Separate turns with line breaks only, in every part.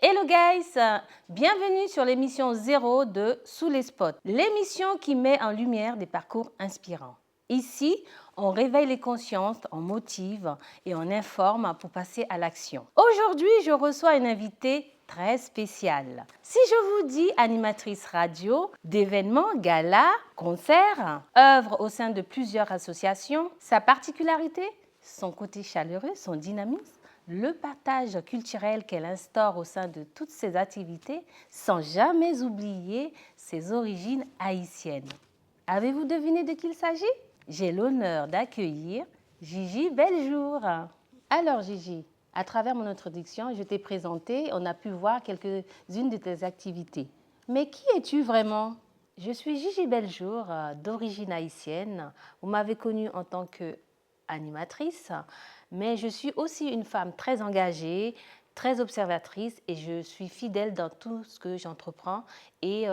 Hello guys, bienvenue sur l'émission 0 de Sous les spots, l'émission qui met en lumière des parcours inspirants. Ici, on réveille les consciences, on motive et on informe pour passer à l'action. Aujourd'hui, je reçois une invitée très spéciale. Si je vous dis animatrice radio, d'événements, galas, concerts, œuvre au sein de plusieurs associations, sa particularité, son côté chaleureux, son dynamisme, le partage culturel qu'elle instaure au sein de toutes ses activités, sans jamais oublier ses origines haïtiennes. Avez-vous deviné de qui il s'agit? J'ai l'honneur d'accueillir Gigi Beljour. Alors Gigi, à travers mon introduction, je t'ai présenté, on a pu voir quelques-unes de tes activités. Mais qui es-tu vraiment? Je suis Gigi Beljour, d'origine haïtienne. Vous m'avez connue en tant qu'animatrice, mais je suis aussi une femme très engagée, très observatrice et je suis fidèle dans tout ce que j'entreprends et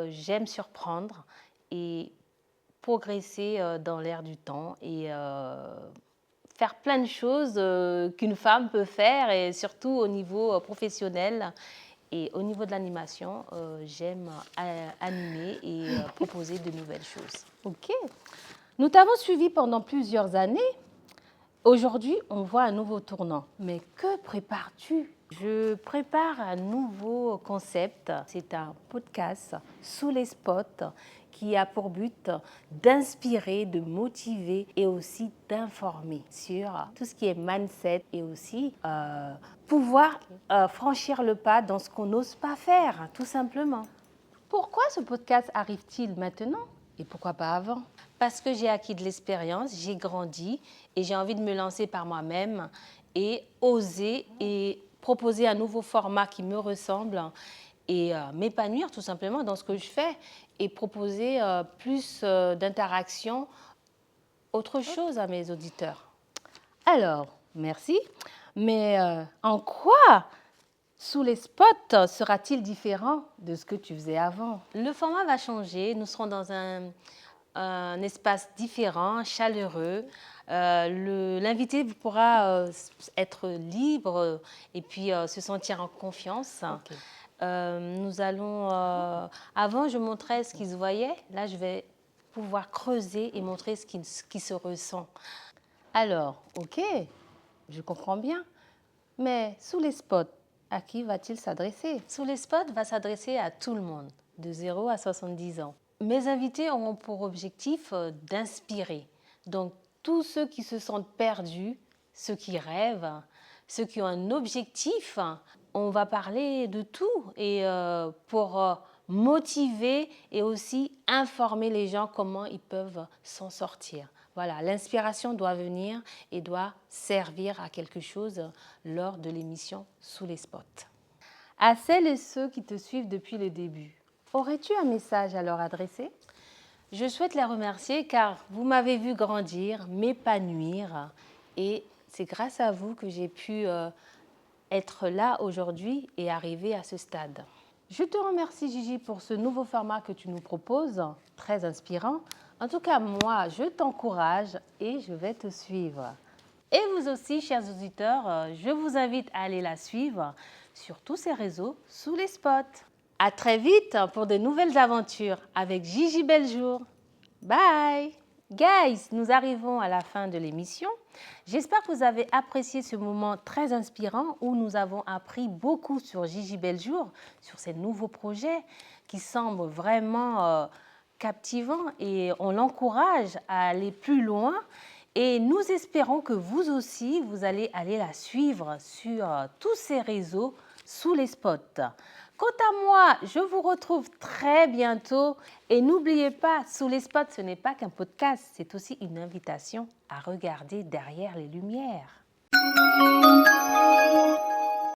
j'aime surprendre et progresser dans l'air du temps et faire plein de choses qu'une femme peut faire et surtout au niveau professionnel. Et au niveau de l'animation, j'aime animer et proposer de nouvelles choses. Ok. Nous t'avons suivi pendant plusieurs années. Aujourd'hui, on voit un nouveau tournant. Mais que prépares-tu? Je prépare un nouveau concept. C'est un podcast Sous les spots qui a pour but d'inspirer, de motiver et aussi d'informer sur tout ce qui est mindset et aussi pouvoir franchir le pas dans ce qu'on n'ose pas faire, tout simplement. Pourquoi ce podcast arrive-t-il maintenant et pourquoi pas avant? Parce que j'ai acquis de l'expérience, j'ai grandi et j'ai envie de me lancer par moi-même et oser et proposer un nouveau format qui me ressemble et m'épanouir tout simplement dans ce que je fais et proposer plus d'interaction, autre chose à mes auditeurs. Alors, merci. Mais en quoi Sous les spots sera-t-il différent de ce que tu faisais avant? Le format va changer. Nous serons dans un espace différent, chaleureux. L'invité pourra être libre et puis se sentir en confiance. Okay. Nous allons... avant, je montrais ce qui se voyait. Là, je vais pouvoir creuser et montrer ce qui se ressent. Alors, ok, je comprends bien. Mais sous les spots, à qui va-t-il s'adresser? Sous les spots va s'adresser à tout le monde, de 0 à 70 ans. Mes invités auront pour objectif d'inspirer. Donc, tous ceux qui se sentent perdus, ceux qui rêvent, ceux qui ont un objectif, on va parler de tout et pour motiver et aussi informer les gens comment ils peuvent s'en sortir. Voilà, l'inspiration doit venir et doit servir à quelque chose lors de l'émission Sous les spots. À celles et ceux qui te suivent depuis le début, aurais-tu un message à leur adresser? Je souhaite les remercier car vous m'avez vu grandir, m'épanouir et c'est grâce à vous que j'ai pu être là aujourd'hui et arriver à ce stade. Je te remercie Gigi pour ce nouveau format que tu nous proposes, très inspirant. En tout cas, moi, je t'encourage et je vais te suivre. Et vous aussi, chers auditeurs, je vous invite à aller la suivre sur tous ces réseaux Sous les spots. À très vite pour de nouvelles aventures avec Gigi Beljour. Bye! Guys, nous arrivons à la fin de l'émission. J'espère que vous avez apprécié ce moment très inspirant où nous avons appris beaucoup sur Gigi Beljour, sur ses nouveaux projets qui semblent vraiment captivants et on l'encourage à aller plus loin. Et nous espérons que vous aussi, vous allez aller la suivre sur tous ces réseaux Sous les spots. Quant à moi, je vous retrouve très bientôt et n'oubliez pas, Sous les spots, ce n'est pas qu'un podcast, c'est aussi une invitation à regarder derrière les lumières.